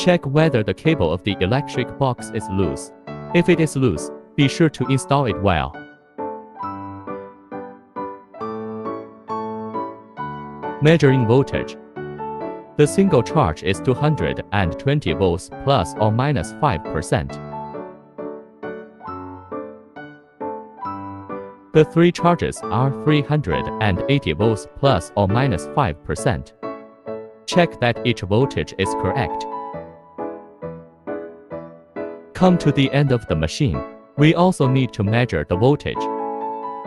Check whether the cable of the electric box is loose. If it is loose, be sure to install it well. Measuring voltage. The single charge is 220 volts plus or minus 5%. The three charges are 380 volts plus or minus 5%. Check that each voltage is correct. Come to the end of the machine. We also need to measure the voltage.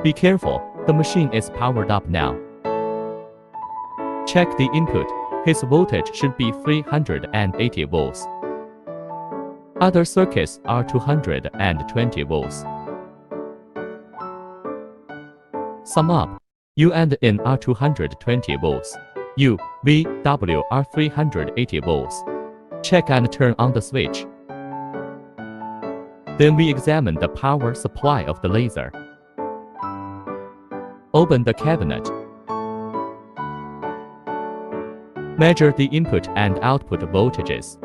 Be careful, the machine is powered up now. Check the input. His voltage should be 380 volts. Other circuits are 220 volts. Sum up. U and N are 220 volts. U, V, W are 380 volts. Check and turn on the switch. Then we examine the power supply of the laser. Open the cabinet. Measure the input and output voltages.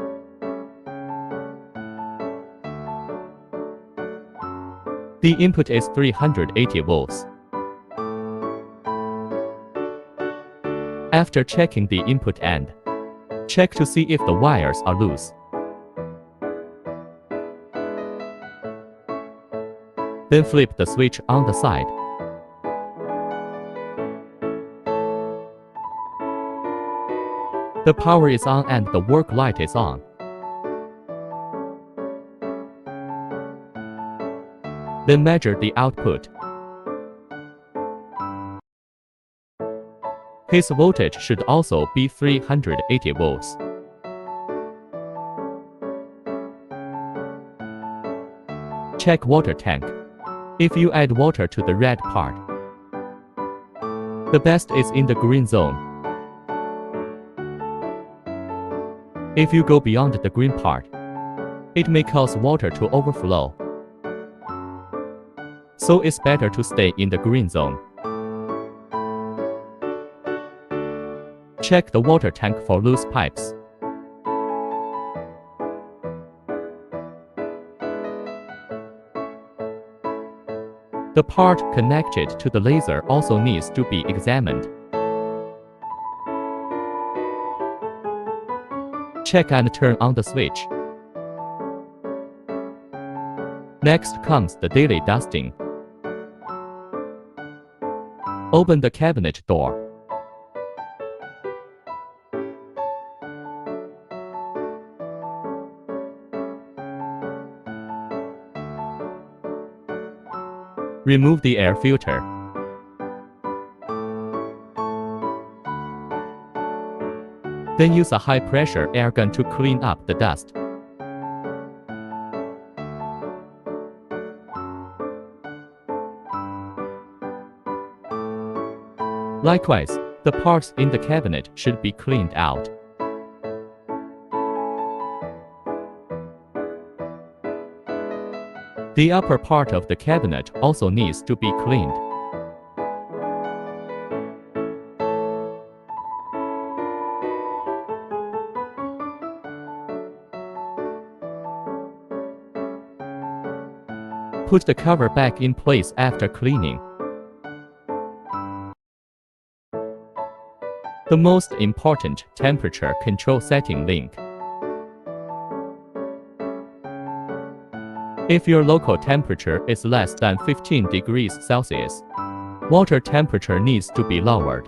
The input is 380 volts. After checking the input end, check to see if the wires are loose. Then flip the switch on the side. The power is on and the work light is on. Then measure the output. His voltage should also be 380 volts. Check water tank. If you add water to the red part, the best is in the green zone. If you go beyond the green part, it may cause water to overflow. So it's better to stay in the green zone. Check the water tank for loose pipes. The part connected to the laser also needs to be examined. Check and turn on the switch. Next comes the daily dusting. Open the cabinet door. Remove the air filter. Then use a high-pressure air gun to clean up the dust. Likewise, the parts in the cabinet should be cleaned out. The upper part of the cabinet also needs to be cleaned. Put the cover back in place after cleaning. The most important temperature control setting link. If your local temperature is less than 15 degrees Celsius, water temperature needs to be lowered.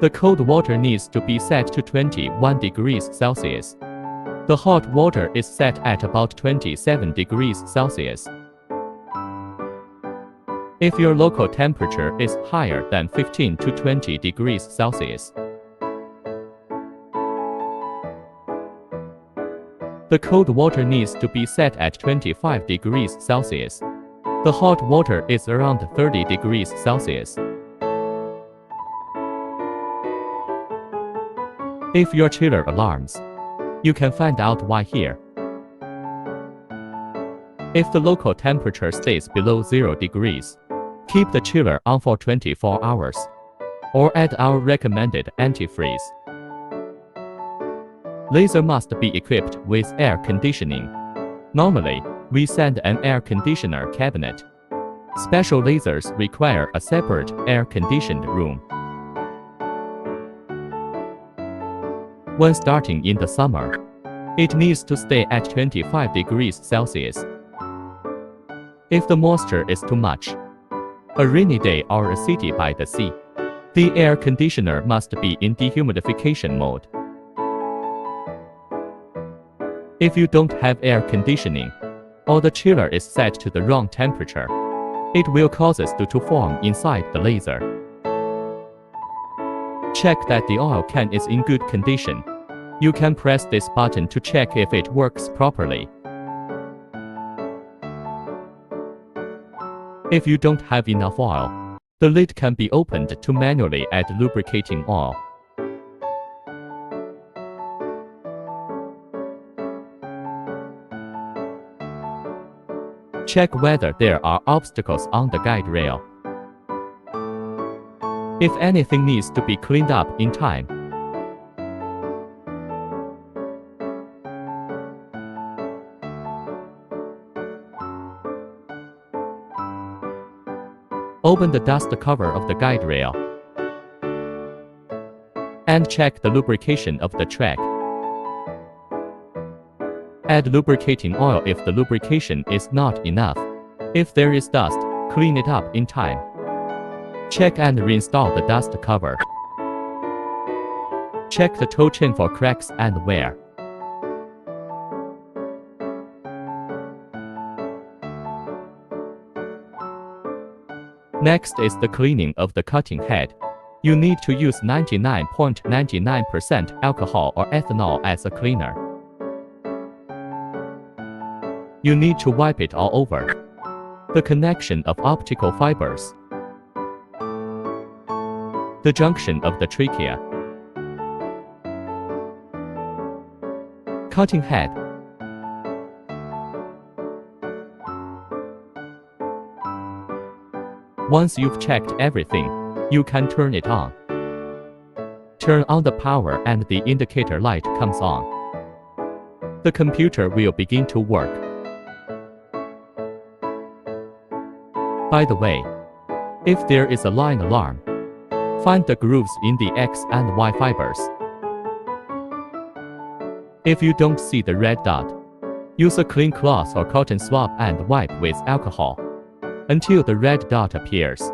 The cold water needs to be set to 21 degrees Celsius. The hot water is set at about 27 degrees Celsius. If your local temperature is higher than 15 to 20 degrees Celsius, the cold water needs to be set at 25 degrees Celsius. The hot water is around 30 degrees Celsius. If your chiller alarms, you can find out why here. If the local temperature stays below 0 degrees, keep the chiller on for 24 hours, or add our recommended antifreeze. Laser must be equipped with air conditioning. Normally, we send an air conditioner cabinet. Special lasers require a separate air-conditioned room. When starting in the summer, it needs to stay at 25 degrees Celsius. If the moisture is too much, a rainy day or a city by the sea, the air conditioner must be in dehumidification mode. If you don't have air conditioning, or the chiller is set to the wrong temperature, it will cause dust to form inside the laser. Check that the oil can is in good condition. You can press this button to check if it works properly. If you don't have enough oil, the lid can be opened to manually add lubricating oil. Check whether there are obstacles on the guide rail. If anything needs to be cleaned up in time, open the dust cover of the guide rail and check the lubrication of the track. Add lubricating oil if the lubrication is not enough. If there is dust, clean it up in time. Check and reinstall the dust cover. Check the toe chain for cracks and wear. Next is the cleaning of the cutting head. You need to use 99.99% alcohol or ethanol as a cleaner. You need to wipe it all over. The connection of optical fibers, the junction of the trachea, cutting head, once you've checked everything, you can turn it on. Turn on the power and the indicator light comes on. The computer will begin to work. By the way, if there is a line alarm, find the grooves in the X and Y fibers. If you don't see the red dot, use a clean cloth or cotton swab and wipe with alcohol until the red dot appears.